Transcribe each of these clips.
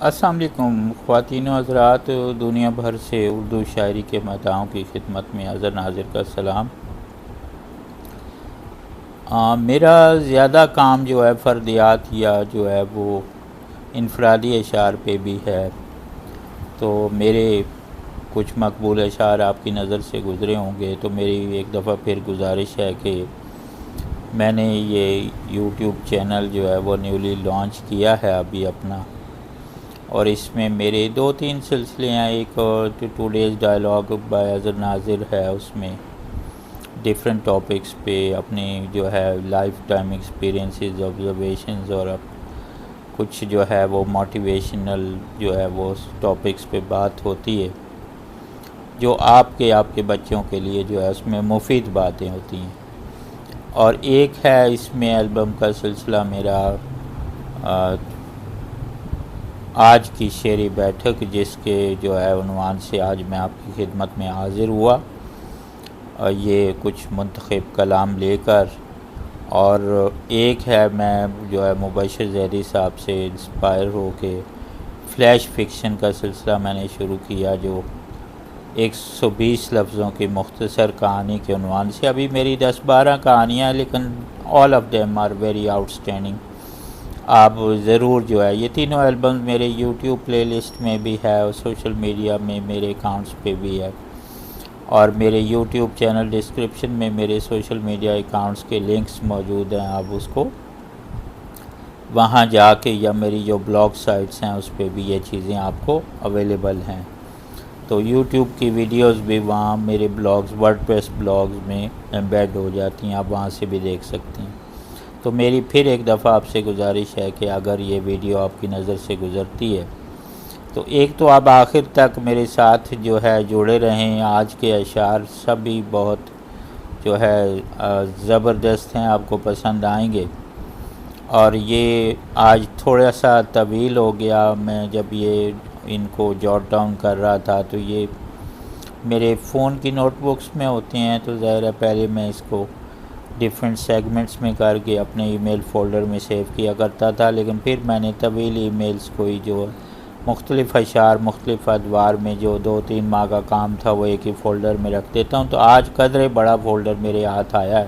السلام علیکم خواتین و حضرات، دنیا بھر سے اردو شاعری کے مداحوں کی خدمت میں حاضر ناظر کا سلام۔ میرا زیادہ کام جو ہے فردیات یا جو ہے وہ انفرادی اشعار پہ بھی ہے، تو میرے کچھ مقبول اشعار آپ کی نظر سے گزرے ہوں گے، تو میری ایک دفعہ پھر گزارش ہے کہ میں نے یہ یوٹیوب چینل جو ہے وہ نیولی لانچ کیا ہے ابھی اپنا، اور اس میں میرے 2-3 سلسلے ہیں۔ ایک 2 days ڈائلاگ بائی حضر ناظر ہے، اس میں ڈیفرنٹ ٹاپکس پہ اپنی جو ہے لائف ٹائم ایکسپیرینسز، آبزرویشنز اور کچھ جو ہے وہ موٹیویشنل جو ہے وہ ٹاپکس پہ بات ہوتی ہے، جو آپ کے بچوں کے لیے جو ہے اس میں مفید باتیں ہوتی ہیں۔ اور ایک ہے اس میں البم کا سلسلہ میرا آج کی شعری بیٹھک، جس کے جو ہے عنوان سے آج میں آپ کی خدمت میں حاضر ہوا، یہ کچھ منتخب کلام لے کر۔ اور ایک ہے میں جو ہے مبشر ظہری صاحب سے انسپائر ہو کے فلیش فکشن کا سلسلہ میں نے شروع کیا، جو 120 لفظوں کی مختصر کہانی کے عنوان سے۔ ابھی میری 10-12 کہانیاں ہیں، لیکن all of them are very آؤٹ اسٹینڈنگ۔ آپ ضرور جو ہے یہ تینوں البم میرے یوٹیوب پلے لسٹ میں بھی ہے، اور سوشل میڈیا میں میرے اکاؤنٹس پہ بھی ہے، اور میرے یوٹیوب چینل ڈسکرپشن میں میرے سوشل میڈیا اکاؤنٹس کے لنکس موجود ہیں، آپ اس کو وہاں جا کے، یا میری جو بلاگ سائٹس ہیں اس پہ بھی یہ چیزیں آپ کو اویلیبل ہیں۔ تو یوٹیوب کی ویڈیوز بھی وہاں میرے بلاگز، ورڈ پریس بلاگز میں ایمبیڈ ہو جاتی ہیں، آپ وہاں سے بھی دیکھ سکتے ہیں۔ تو میری پھر ایک دفعہ آپ سے گزارش ہے کہ اگر یہ ویڈیو آپ کی نظر سے گزرتی ہے تو ایک تو آپ آخر تک میرے ساتھ جو ہے جڑے رہیں۔ آج کے اشعار سبھی بہت جو ہے زبردست ہیں، آپ کو پسند آئیں گے۔ اور یہ آج تھوڑا سا طویل ہو گیا، میں جب یہ ان کو جوٹ ڈاؤن کر رہا تھا تو یہ میرے فون کی نوٹ بکس میں ہوتے ہیں، تو ظاہر ہے پہلے میں اس کو ڈیفرنٹ سیگمنٹس میں کر کے اپنے ای میل فولڈر میں سیو کیا کرتا تھا، لیکن پھر میں نے طویل ای میلز کوئی جو مختلف اشعار مختلف ادوار میں جو 2-3 ماہ کا کام تھا وہ ایک ہی فولڈر میں رکھ دیتا ہوں، تو آج قدرے بڑا فولڈر میرے ہاتھ آیا ہے۔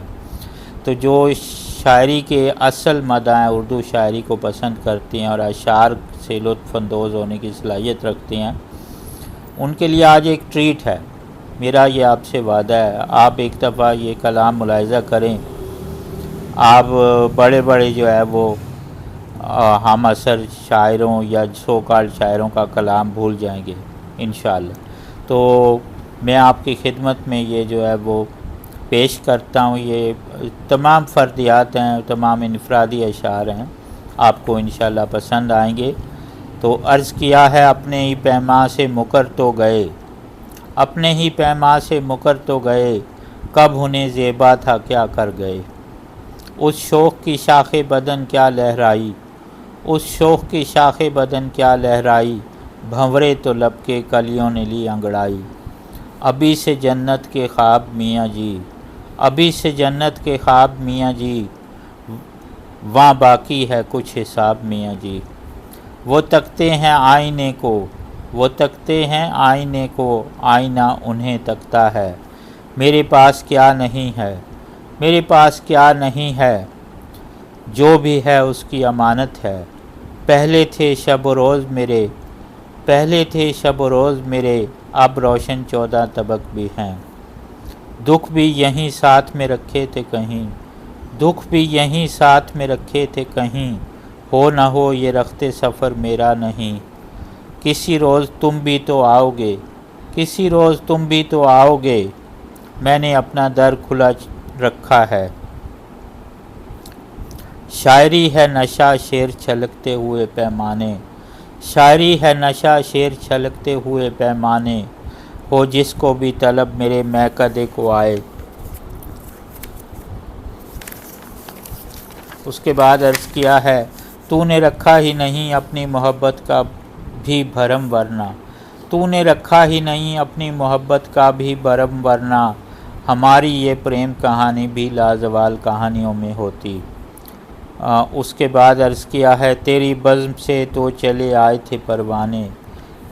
تو جو شاعری کے اصل مداح اردو شاعری کو پسند کرتے ہیں اور اشعار سے لطف اندوز ہونے کی صلاحیت رکھتے ہیں، ان کے لیے آج ایک ٹریٹ ہے۔ میرا یہ آپ سے وعدہ ہے، آپ ایک دفعہ یہ کلام ملاحظہ کریں، آپ بڑے بڑے جو ہے وہ ہم عصر شاعروں یا سو کالڈ شاعروں کا کلام بھول جائیں گے انشاءاللہ۔ تو میں آپ کی خدمت میں یہ جو ہے وہ پیش کرتا ہوں، یہ تمام فردیات ہیں، تمام انفرادی اشعار ہیں، آپ کو انشاءاللہ پسند آئیں گے۔ تو عرض کیا ہے، اپنے ہی پیماں سے مکر تو گئے، اپنے ہی پیماں سے مکر تو گئے، کب انہیں زیبا تھا کیا کر گئے۔ اس شوق کی شاخ بدن کیا لہرائی، اس شوق کی شاخ بدن کیا لہرائی، بھنورے تو لب کے کلیوں نے لی انگڑائی۔ ابھی سے جنت کے خواب میاں جی، ابھی سے جنت کے خواب میاں جی، وہاں باقی ہے کچھ حساب میاں جی۔ وہ تکتے ہیں آئینے کو، وہ تکتے ہیں آئینے کو، آئینہ انہیں تکتا ہے۔ میرے پاس کیا نہیں ہے، میرے پاس کیا نہیں ہے، جو بھی ہے اس کی امانت ہے۔ پہلے تھے شب و روز میرے، پہلے تھے شب و روز میرے، اب روشن 14 طبق بھی ہیں۔ دکھ بھی یہیں ساتھ میں رکھے تھے کہیں، دکھ بھی یہیں ساتھ میں رکھے تھے کہیں، ہو نہ ہو یہ رخت سفر میرا نہیں۔ کسی روز تم بھی تو آؤ گے، کسی روز تم بھی تو آؤ گے، میں نے اپنا در کھلا رکھا ہے۔ شاعری ہے نشہ شعر چھلکتے ہوئے پیمانے، شاعری ہے نشہ شعر چھلکتے ہوئے پیمانے، ہو جس کو بھی طلب میرے میکدے کو آئے۔ اس کے بعد عرض کیا ہے، تو نے رکھا ہی نہیں اپنی محبت کا بھی بھرم ورنہ، تو نے رکھا ہی نہیں اپنی محبت کا بھی بھرم ورنہ، ہماری یہ پریم کہانی بھی لازوال کہانیوں میں ہوتی۔ اس کے بعد عرض کیا ہے تیری بزم سے تو چلے آئے تھے پروانے،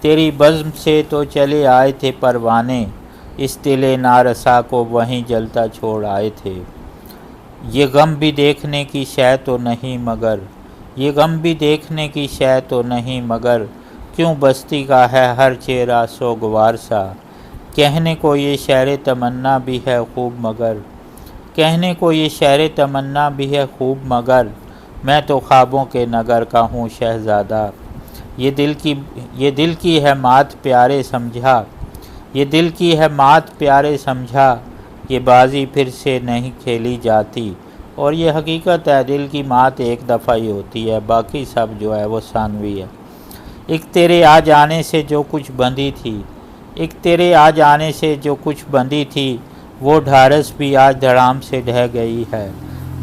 تیری بزم سے تو چلے آئے تھے پروانے، اس دل نارسا کو وہیں جلتا چھوڑ آئے تھے۔ یہ غم بھی دیکھنے کی شے تو نہیں مگر، یہ غم بھی دیکھنے کی شے تو نہیں مگر، کیوں بستی کا ہے ہر چہرہ سوگوار سا، کہنے کو یہ شہر تمنا بھی ہے خوب مگر، کہنے کو یہ شہر تمنا بھی ہے خوب مگر، میں تو خوابوں کے نگر کا ہوں شہزادہ، یہ دل کی ہے مات پیارے سمجھا، یہ دل کی ہے مات پیارے سمجھا، یہ بازی پھر سے نہیں کھیلی جاتی۔ اور یہ حقیقت ہے، دل کی مات ایک دفعہ ہی ہوتی ہے، باقی سب جو ہے وہ ثانوی ہے۔ ایک تیرے آ جانے سے جو کچھ بندھی تھی، ایک تیرے آ جانے سے جو کچھ بندھی تھی، وہ ڈھارس بھی آج دھڑام سے ڈھہ گئی ہے۔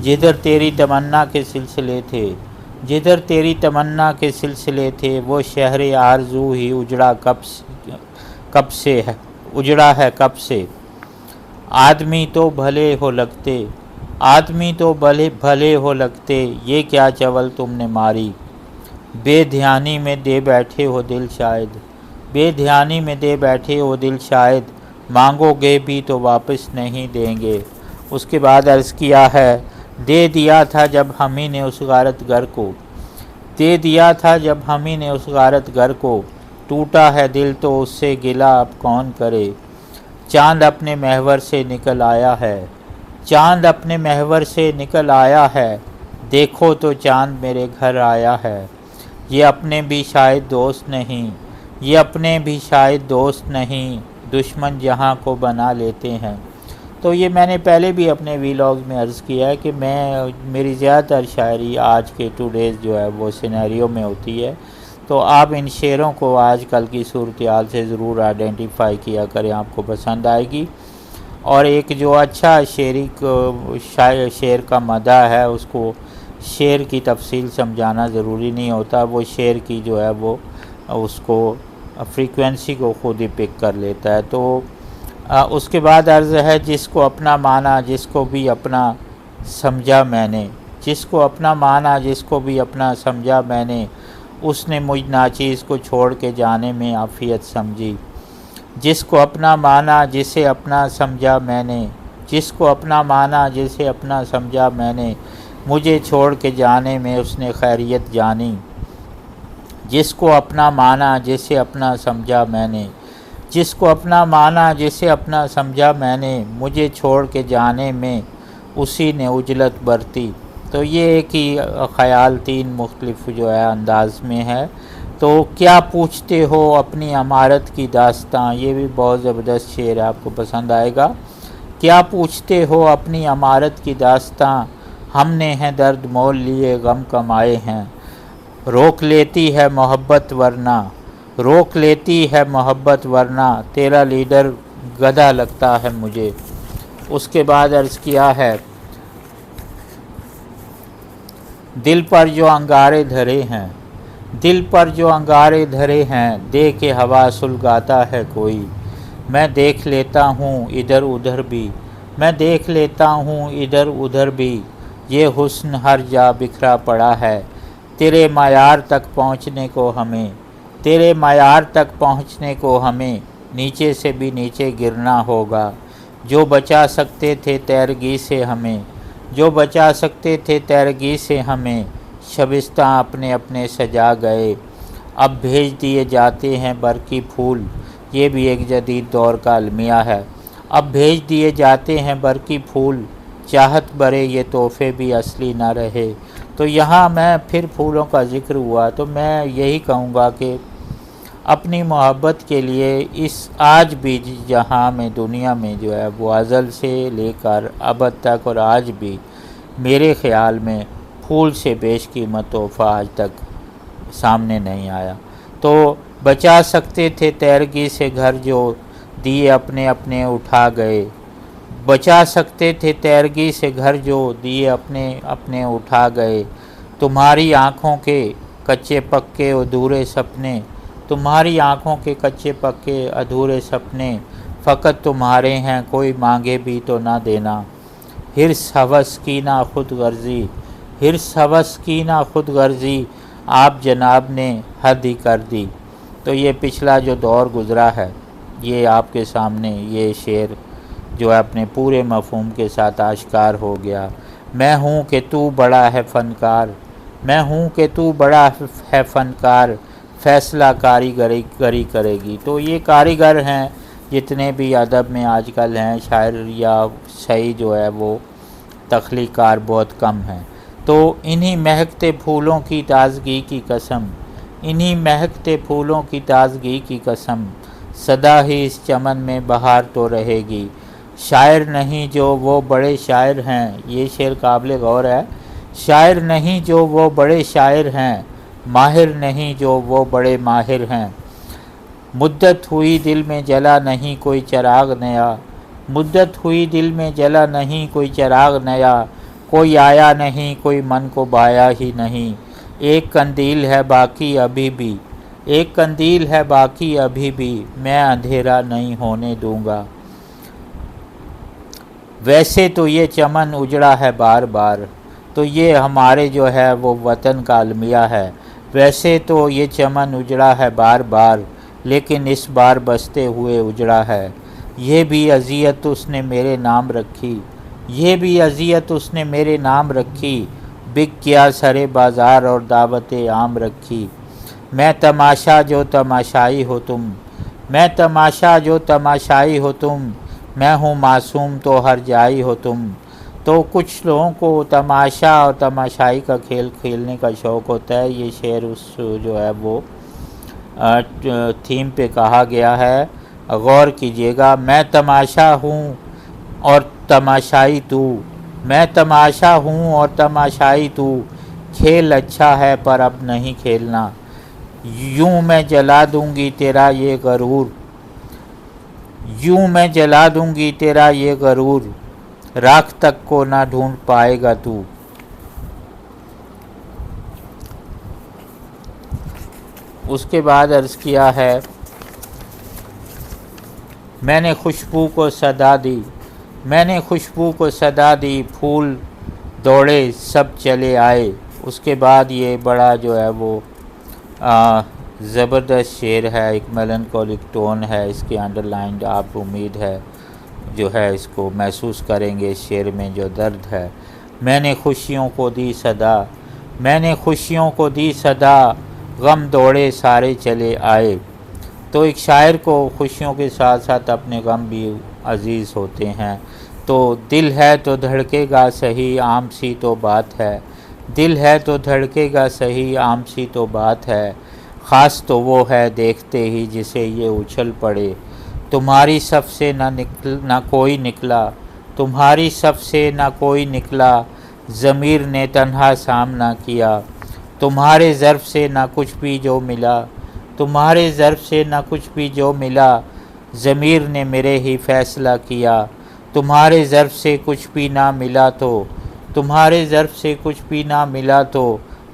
جدھر تیری تمنا کے سلسلے تھے، جدھر تیری تمنا کے سلسلے تھے، وہ شہر آرزو ہی اجڑا کب سے ہے، اجڑا ہے کب سے۔ آدمی تو بھلے ہو لگتے، آدمی تو بھلے ہو لگتے، یہ کیا چول تم نے ماری، بے دھیانی میں دے بیٹھے ہو دل شاید، بے دھیانی میں دے بیٹھے ہو دل شاید، مانگو گے بھی تو واپس نہیں دیں گے۔ اس کے بعد عرض کیا ہے دے دیا تھا جب ہم ہی نے اس غارت گر کو، دے دیا تھا جب ہم ہی نے اس غارت گر کو، ٹوٹا ہے دل تو اس سے گلہ اب کون کرے۔ چاند اپنے محور سے نکل آیا ہے، چاند اپنے محور سے نکل آیا ہے، دیکھو تو چاند میرے گھر آیا ہے۔ یہ اپنے بھی شاید دوست نہیں، یہ اپنے بھی شاید دوست نہیں، دشمن جہاں کو بنا لیتے ہیں۔ تو یہ میں نے پہلے بھی اپنے ویلاگز میں عرض کیا ہے کہ میری زیادہ تر شاعری آج کے ٹوڈیز جو ہے وہ سینیریو میں ہوتی ہے، تو آپ ان شعروں کو آج کل کی صورتحال سے ضرور آئیڈینٹیفائی کیا کریں، آپ کو پسند آئے گی۔ اور ایک جو اچھا شعر کا مدح ہے، اس کو شعر کی تفصیل سمجھانا ضروری نہیں ہوتا، وہ شعر کی جو ہے وہ اس کو فریکوینسی کو خود ہی پک کر لیتا ہے۔ تو اس کے بعد عرض ہے جس کو اپنا مانا جس کو بھی اپنا سمجھا میں نے، جس کو اپنا مانا جس کو بھی اپنا سمجھا میں نے، اس نے مجھ ناچیز کو چھوڑ کے جانے میں عافیت سمجھی۔ جس کو اپنا مانا جسے اپنا سمجھا میں نے، جس کو اپنا مانا جسے اپنا سمجھا میں نے، مجھے چھوڑ کے جانے میں اس نے خیریت جانی۔ جس کو اپنا مانا جسے اپنا سمجھا میں نے، جس کو اپنا مانا جسے اپنا سمجھا میں نے، مجھے چھوڑ کے جانے میں اسی نے اجلت برتی۔ تو یہ ایک ہی خیال تین مختلف جو ہے انداز میں ہے۔ تو کیا پوچھتے ہو اپنی عمارت کی داستاں، یہ بھی بہت زبردست شعر ہے، آپ کو پسند آئے گا۔ کیا پوچھتے ہو اپنی عمارت کی داستاں، ہم نے ہیں درد مول لیے غم کمائے ہیں، روک لیتی ہے محبت ورنہ، روک لیتی ہے محبت ورنہ، تیرا لیڈر گدھا لگتا ہے مجھے۔ اس کے بعد عرض کیا ہے دل پر جو انگارے دھرے ہیں، دل پر جو انگارے دھرے ہیں، دے کے ہوا سلگاتا ہے کوئی، میں دیکھ لیتا ہوں ادھر ادھر بھی، میں دیکھ لیتا ہوں ادھر ادھر بھی، یہ حسن ہر جا بکھرا پڑا ہے، تیرے معیار تک پہنچنے کو ہمیں، تیرے معیار تک پہنچنے کو ہمیں، نیچے سے بھی نیچے گرنا ہوگا، جو بچا سکتے تھے تیرگی سے ہمیں، جو بچا سکتے تھے تیرگی سے ہمیں، شبستاں اپنے اپنے سجا گئے، اب بھیج دیے جاتے ہیں برقی پھول، یہ بھی ایک جدید دور کا المیہ ہے، اب بھیج دیے جاتے ہیں برقی پھول، چاہت برے یہ تحفے بھی اصلی نہ رہے۔ تو یہاں میں پھر پھولوں کا ذکر ہوا تو میں یہی کہوں گا کہ اپنی محبت کے لیے اس آج بھی جہاں میں دنیا میں جو ہے وہ ازل سے لے کر ابد تک اور آج بھی میرے خیال میں پھول سے بیش قیمت تحفہ آج تک سامنے نہیں آیا۔ تو بچا سکتے تھے تیرگی سے گھر جو دیے اپنے اپنے اٹھا گئے، بچا سکتے تھے تیرگی سے گھر جو دیے اپنے اپنے اٹھا گئے، تمہاری آنکھوں کے کچے پکے ادھورے سپنے، تمہاری آنکھوں کے کچے پکے ادھورے سپنے، فقط تمہارے ہیں کوئی مانگے بھی تو نہ دینا، حرص ہوس کینہ خود غرضی، ہرس ہوس کی نہ خود غرضی آپ جناب نے حد ہی کر دی۔ تو یہ پچھلا جو دور گزرا ہے یہ آپ کے سامنے یہ شعر جو ہے اپنے پورے مفہوم کے ساتھ آشکار ہو گیا۔ میں ہوں کہ تو بڑا ہے فنکار، میں ہوں کہ تو بڑا ہے فنکار، فیصلہ کاریگری کرے گی۔ تو یہ کاریگر ہیں جتنے بھی ادب میں آج کل ہیں، شاعر یا صحیح جو ہے وہ تخلیق کار بہت کم ہیں۔ تو انہی مہکتے پھولوں کی تازگی کی قسم، انہی مہکتے پھولوں کی تازگی کی قسم، سدا ہی اس چمن میں بہار تو رہے گی۔ شاعر نہیں جو وہ بڑے شاعر ہیں، یہ شعر قابل غور ہے۔ شاعر نہیں جو وہ بڑے شاعر ہیں، ماہر نہیں جو وہ بڑے ماہر ہیں، مدت ہوئی دل میں جلا نہیں کوئی چراغ نیا، مدت ہوئی دل میں جلا نہیں کوئی چراغ نیا، کوئی آیا نہیں کوئی من کو بایا ہی نہیں، ایک قندیل ہے باقی ابھی بھی، ایک قندیل ہے باقی ابھی بھی، میں اندھیرا نہیں ہونے دوں گا۔ ویسے تو یہ چمن اجڑا ہے بار بار، تو یہ ہمارے جو ہے وہ وطن کا المیہ ہے۔ ویسے تو یہ چمن اجڑا ہے بار بار، لیکن اس بار بستے ہوئے اجڑا ہے۔ یہ بھی اذیت اس نے میرے نام رکھی، یہ بھی اذیت اس نے میرے نام رکھی، بک گیا سرے بازار اور دعوت عام رکھی۔ میں تماشا جو تماشائی ہو تم، میں تماشا جو تماشائی ہو تم، میں ہوں معصوم تو ہر جائی ہو تم۔ تو کچھ لوگوں کو تماشا اور تماشائی کا کھیل کھیلنے کا شوق ہوتا ہے۔ یہ شعر اس جو ہے وہ تھیم پہ کہا گیا ہے، غور کیجیے گا۔ میں تماشا ہوں اور تماشائی تو، میں تماشا ہوں اور تماشائی تو، کھیل اچھا ہے پر اب نہیں کھیلنا، یوں میں جلا دوں گی تیرا یہ غرور، یوں میں جلا دوں گی تیرا یہ غرور، راکھ تک کو نہ ڈھونڈ پائے گا تو۔ اس کے بعد عرض کیا ہے، میں نے خوشبو کو صدا دی، میں نے خوشبو کو صدا دی، پھول دوڑے سب چلے آئے۔ اس کے بعد یہ بڑا جو ہے وہ زبردست شعر ہے، ایک میلنکولک ٹون ہے اس کے انڈر لائنڈ، آپ امید ہے جو ہے اس کو محسوس کریں گے، اس شعر میں جو درد ہے۔ میں نے خوشیوں کو دی صدا، میں نے خوشیوں کو دی صدا، غم دوڑے سارے چلے آئے۔ تو ایک شاعر کو خوشیوں کے ساتھ ساتھ اپنے غم بھی عزیز ہوتے ہیں۔ تو دل ہے تو دھڑکے گا صحیح عام سی تو بات ہے، دل ہے تو دھڑکے گا صحیح عام سی تو بات ہے، خاص تو وہ ہے دیکھتے ہی جسے یہ اچھل پڑے، تمہاری صف سے نہ کوئی نکلا، تمہاری صف سے نہ کوئی نکلا، ضمیر نے تنہا سامنا کیا، تمہارے ظرف سے نہ کچھ بھی جو ملا، تمہارے ظرف سے نہ کچھ بھی جو ملا، ضمیر نے میرے ہی فیصلہ کیا، تمہارے ظرف سے کچھ بھی نہ ملا تو، تمہارے ظرف سے کچھ بھی نہ ملا تو،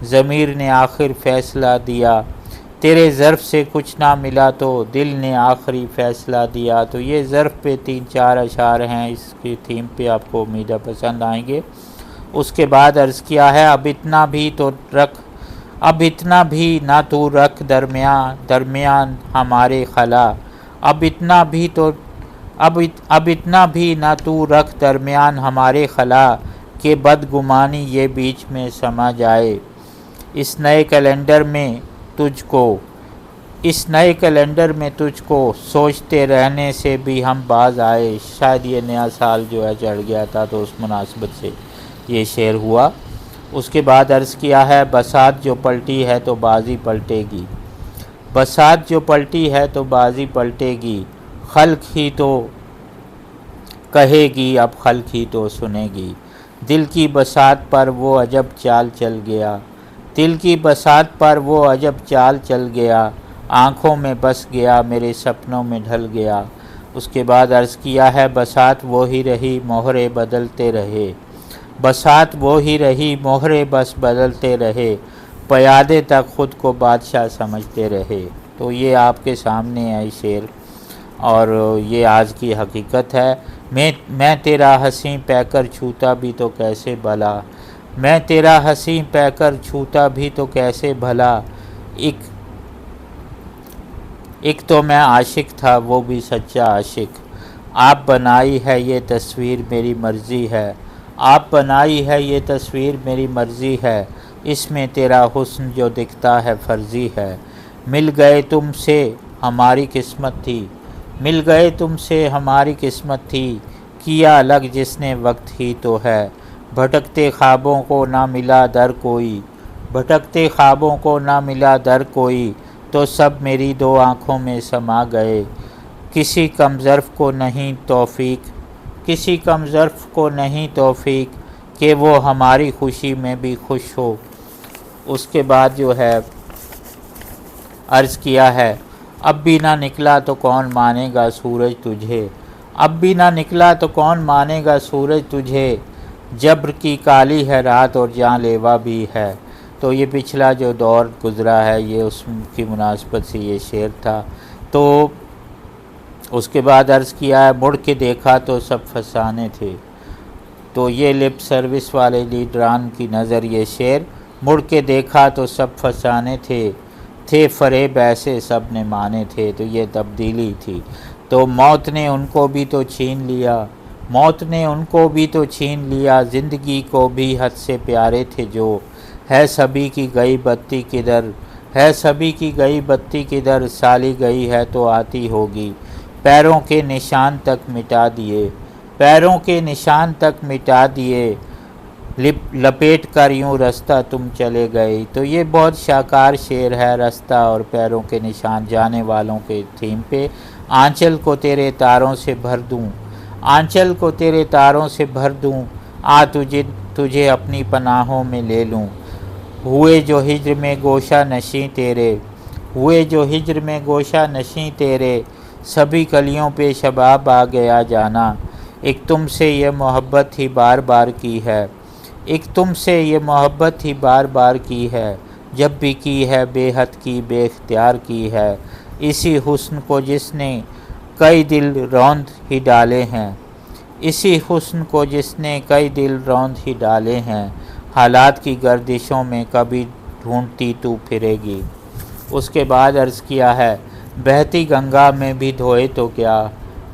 ضمیر نے آخر فیصلہ دیا، تیرے ظرف سے کچھ نہ ملا تو، دل نے آخری فیصلہ دیا۔ تو یہ ظرف پہ 3-4 اشعار ہیں، اس کی تھیم پہ آپ کو امید ہے پسند آئیں گے۔ اس کے بعد عرض کیا ہے، اب اتنا بھی تو رکھ، اب اتنا بھی نہ تو رکھ درمیان ہمارے خلا، اب اتنا بھی تو اب اتنا بھی نہ تو رکھ درمیان ہمارے خلا، کہ بدگمانی یہ بیچ میں سما جائے، اس نئے کیلنڈر میں تجھ کو، اس نئے کیلنڈر میں تجھ کو، سوچتے رہنے سے بھی ہم باز آئے۔ شاید یہ نیا سال جو ہے چڑھ گیا تھا تو اس مناسبت سے یہ شعر ہوا۔ اس کے بعد عرض کیا ہے، بساط جو پلٹی ہے تو بازی پلٹے گی، بساط جو پلٹی ہے تو بازی پلٹے گی، خلق ہی تو کہے گی اب خلق ہی تو سنے گی، دل کی بساط پر وہ عجب چال چل گیا، دل کی بساط پر وہ عجب چال چل گیا، آنکھوں میں بس گیا میرے سپنوں میں ڈھل گیا۔ اس کے بعد عرض کیا ہے، بساط وہی رہی مہرے بدلتے رہے، بساط وہی رہی مہرے بس بدلتے رہے، پیادے تک خود کو بادشاہ سمجھتے رہے۔ تو یہ آپ کے سامنے ہے شعر، اور یہ آج کی حقیقت ہے۔ میں تیرا حسین پے کر چھوتا بھی تو کیسے بھلا، میں تیرا حسین پہ کر چھوتا بھی تو کیسے بھلا، ایک تو میں عاشق تھا وہ بھی سچا عاشق، آپ بنائی ہے یہ تصویر میری مرضی ہے، آپ بنائی ہے یہ تصویر میری مرضی ہے، اس میں تیرا حسن جو دکھتا ہے فرضی ہے، مل گئے تم سے ہماری قسمت تھی، مل گئے تم سے ہماری قسمت تھی، کیا الگ جس نے وقت ہی تو ہے، بھٹکتے خوابوں کو نہ ملا در کوئی، بھٹکتے خوابوں کو نہ ملا در کوئی، تو سب میری دو آنکھوں میں سما گئے، کسی کم ظرف کو نہیں توفیق، کسی کم ظرف کو نہیں توفیق، کہ وہ ہماری خوشی میں بھی خوش ہو۔ اس کے بعد جو ہے عرض کیا ہے، اب بھی نہ نکلا تو کون مانے گا سورج تجھے، اب بھی نہ نکلا تو کون مانے گا سورج تجھے، جبر کی کالی ہے رات اور جاں لیوا بھی ہے۔ تو یہ پچھلا جو دور گزرا ہے یہ اس کی مناسبت سے یہ شعر تھا۔ تو اس کے بعد عرض کیا ہے، مڑ کے دیکھا تو سب فسانے تھے، تو یہ لپ سروس والے لیڈران کی نظر یہ شعر، مڑ کے دیکھا تو سب فسانے تھے فریب ایسے سب نے مانے تھے، تو یہ تبدیلی تھی۔ تو موت نے ان کو بھی تو چھین لیا، موت نے ان کو بھی تو چھین لیا، زندگی کو بھی حد سے پیارے تھے جو، ہے سبھی کی گئی بتی کدھر، ہے سبھی کی گئی بتی کدھر، سالی گئی ہے تو آتی ہوگی، پیروں کے نشان تک مٹا دیے، پیروں کے نشان تک مٹا دیے، لپیٹ کر یوں رستہ تم چلے گئے۔ تو یہ بہت شاہکار شعر ہے، رستہ اور پیروں کے نشان جانے والوں کے تھیم پہ۔ آنچل کو تیرے تاروں سے بھر دوں، آنچل کو تیرے تاروں سے بھر دوں، آ تجھے اپنی پناہوں میں لے لوں، ہوئے جو ہجر میں گوشہ نشیں تیرے، ہوئے جو ہجر میں گوشہ نشیں تیرے، سبھی کلیوں پہ شباب آ گیا جانا، ایک تم سے یہ محبت ہی بار بار کی ہے، ایک تم سے یہ محبت ہی بار بار کی ہے، جب بھی کی ہے بے حد کی بے اختیار کی ہے، اسی حسن کو جس نے کئی دل روند ہی ڈالے ہیں، اسی حسن کو جس نے کئی دل روند ہی ڈالے ہیں، حالات کی گردشوں میں کبھی ڈھونڈتی تو پھرے گی۔ اس کے بعد عرض کیا ہے، بہتی گنگا میں بھی دھوئے تو کیا،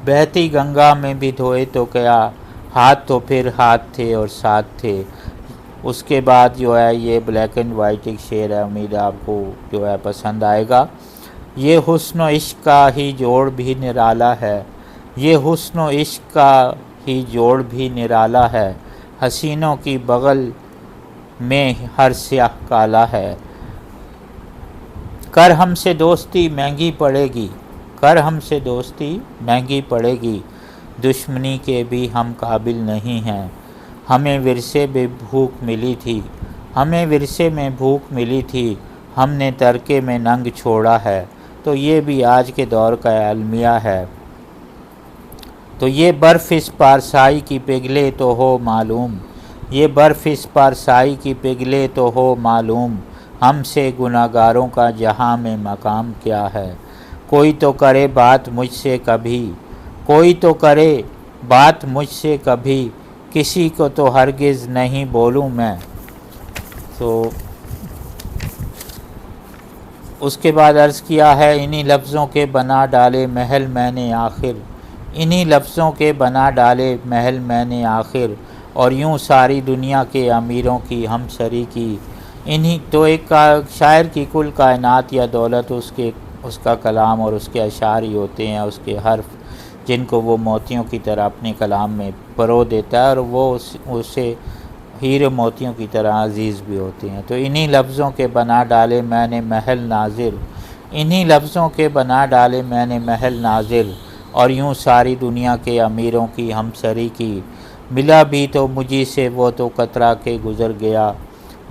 بہتی گنگا میں بھی دھوئے تو کیا، ہاتھ تو پھر ہاتھ تھے اور ساتھ تھے۔ اس کے بعد جو ہے یہ بلیک اینڈ وائٹ ایک شعر ہے، امید آپ کو جو ہے پسند آئے گا۔ یہ حسن و عشق کا ہی جوڑ بھی نرالا ہے، یہ حسن و عشق کا ہی جوڑ بھی نرالا ہے، حسینوں کی بغل میں ہر سیاہ کالا ہے، کر ہم سے دوستی مہنگی پڑے گی، کر ہم سے دوستی مہنگی پڑے گی، دشمنی کے بھی ہم قابل نہیں ہیں، ہمیں ورثے میں بھوک ملی تھی، ہمیں ورثے میں بھوک ملی تھی، ہم نے ترکے میں ننگ چھوڑا ہے۔ تو یہ بھی آج کے دور کا المیہ ہے۔ تو یہ برف اس پارسائی کی پگھلے تو ہو معلوم، یہ برف اس پارسائی کی پگھلے تو ہو معلوم، ہم سے گناہ گاروں کا جہاں میں مقام کیا ہے، کوئی تو کرے بات مجھ سے کبھی، کوئی تو کرے بات مجھ سے کبھی، کسی کو تو ہرگز نہیں بولوں میں۔ تو اس کے بعد عرض کیا ہے، انہی لفظوں کے بنا ڈالے محل میں نے آخر، انہی لفظوں کے بنا ڈالے محل میں نے آخر، اور یوں ساری دنیا کے امیروں کی ہم سری کی، انہی تو ایک شاعر کی کل کائنات یا دولت اس کا کلام اور اس کے اشعار ہی ہوتے ہیں، اس کے حرف جن کو وہ موتیوں کی طرح اپنے کلام میں پرو دیتا ہے، اور وہ اسے ہیرے موتیوں کی طرح عزیز بھی ہوتے ہیں۔ تو انہی لفظوں کے بنا ڈالے میں نے محل ناظر، انہی لفظوں کے بنا ڈالے میں نے محل ناظر، اور یوں ساری دنیا کے امیروں کی ہم سری کی، ملا بھی تو مجھی سے وہ تو کترا کے گزر گیا،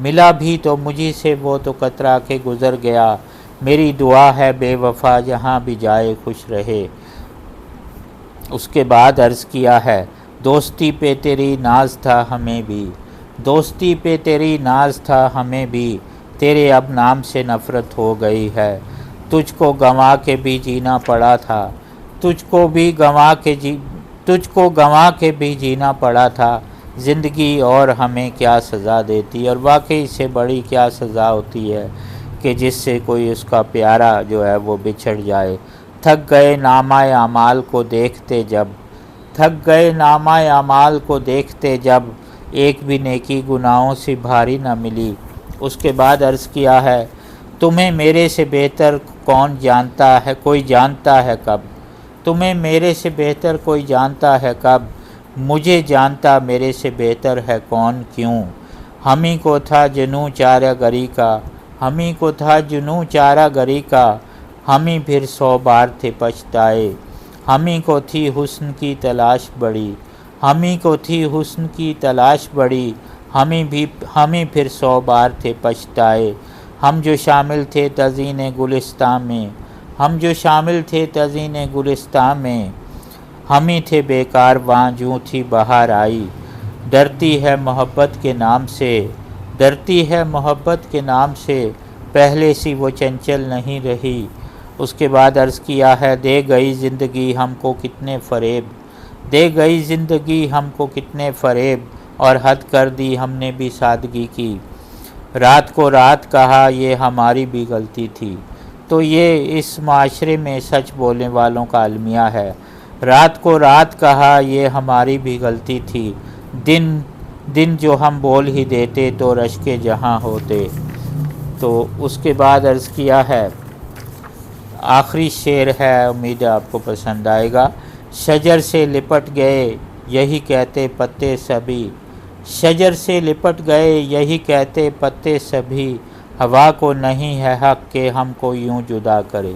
ملا بھی تو مجھی سے وہ تو کترا کے گزر گیا، میری دعا ہے بے وفا جہاں بھی جائے خوش رہے۔ اس کے بعد عرض کیا ہے، دوستی پہ تیری ناز تھا ہمیں بھی، دوستی پہ تیری ناز تھا ہمیں بھی، تیرے اب نام سے نفرت ہو گئی ہے، تجھ کو گنوا کے بھی جینا پڑا تھا، تجھ کو گنوا کے بھی جینا پڑا تھا، زندگی اور ہمیں کیا سزا دیتی، اور واقعی سے بڑی کیا سزا ہوتی ہے کہ جس سے کوئی اس کا پیارا جو ہے وہ بچھڑ جائے۔ تھک گئے نامہ اعمال کو دیکھتے جب، تھک گئے نامہ اعمال کو دیکھتے جب، ایک بھی نیکی گناہوں سے بھاری نہ ملی۔ اس کے بعد عرض کیا ہے، تمہیں میرے سے بہتر کون جانتا ہے، کوئی جانتا ہے کب، تمہیں میرے سے بہتر کوئی جانتا ہے کب، مجھے جانتا میرے سے بہتر ہے کون کیوں۔ ہمیں کو تھا جنوں چارہ گری کا، ہمیں کو تھا جنوں چارہ گری کا، ہمیں پھر 100 بار تھے پچھتائے۔ ہمیں کو تھی حسن کی تلاش بڑی، ہمیں کو تھی حسن کی تلاش بڑی، ہمیں پھر 100 بار تھے پچھتائے۔ ہم جو شامل تھے تزئین گلستان میں، ہم جو شامل تھے تزئین گلستان میں، ہمیں تھے بیکار وہاں جوں تھی بہار آئی۔ ڈرتی ہے محبت کے نام سے، ڈرتی ہے محبت کے نام سے، پہلے سی وہ چنچل نہیں رہی۔ اس کے بعد عرض کیا ہے، دے گئی زندگی ہم کو کتنے فریب، دے گئی زندگی ہم کو کتنے فریب، اور حد کر دی ہم نے بھی سادگی کی۔ رات کو رات کہا یہ ہماری بھی غلطی تھی۔ تو یہ اس معاشرے میں سچ بولنے والوں کا المیہ ہے۔ رات کو رات کہا یہ ہماری بھی غلطی تھی، دن جو ہم بول ہی دیتے تو رشک جہاں ہوتے۔ تو اس کے بعد عرض کیا ہے، آخری شعر ہے، امید ہے آپ کو پسند آئے گا۔ شجر سے لپٹ گئے یہی کہتے پتے سبھی، شجر سے لپٹ گئے یہی کہتے پتے سبھی، ہوا کو نہیں ہے حق کہ ہم کو یوں جدا کرے۔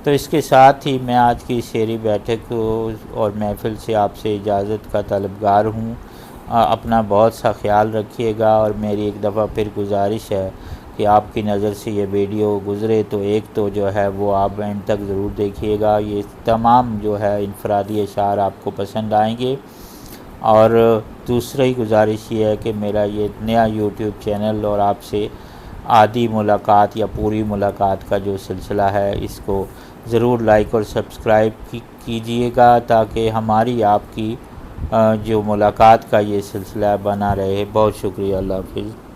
تو اس کے ساتھ ہی میں آج کی شعری بیٹھک اور محفل سے آپ سے اجازت کا طلبگار ہوں۔ اپنا بہت سا خیال رکھیے گا، اور میری ایک دفعہ پھر گزارش ہے کہ آپ کی نظر سے یہ ویڈیو گزرے تو ایک تو جو ہے وہ آپ اینڈ تک ضرور دیکھیے گا۔ یہ تمام جو ہے انفرادی اشعار آپ کو پسند آئیں گے۔ اور دوسری گزارش یہ ہے کہ میرا یہ نیا یوٹیوب چینل اور آپ سے آدھی ملاقات یا پوری ملاقات کا جو سلسلہ ہے، اس کو ضرور لائک اور سبسکرائب کیجئے گا، تاکہ ہماری آپ کی جو ملاقات کا یہ سلسلہ بنا رہے۔ بہت شکریہ، اللہ حافظ۔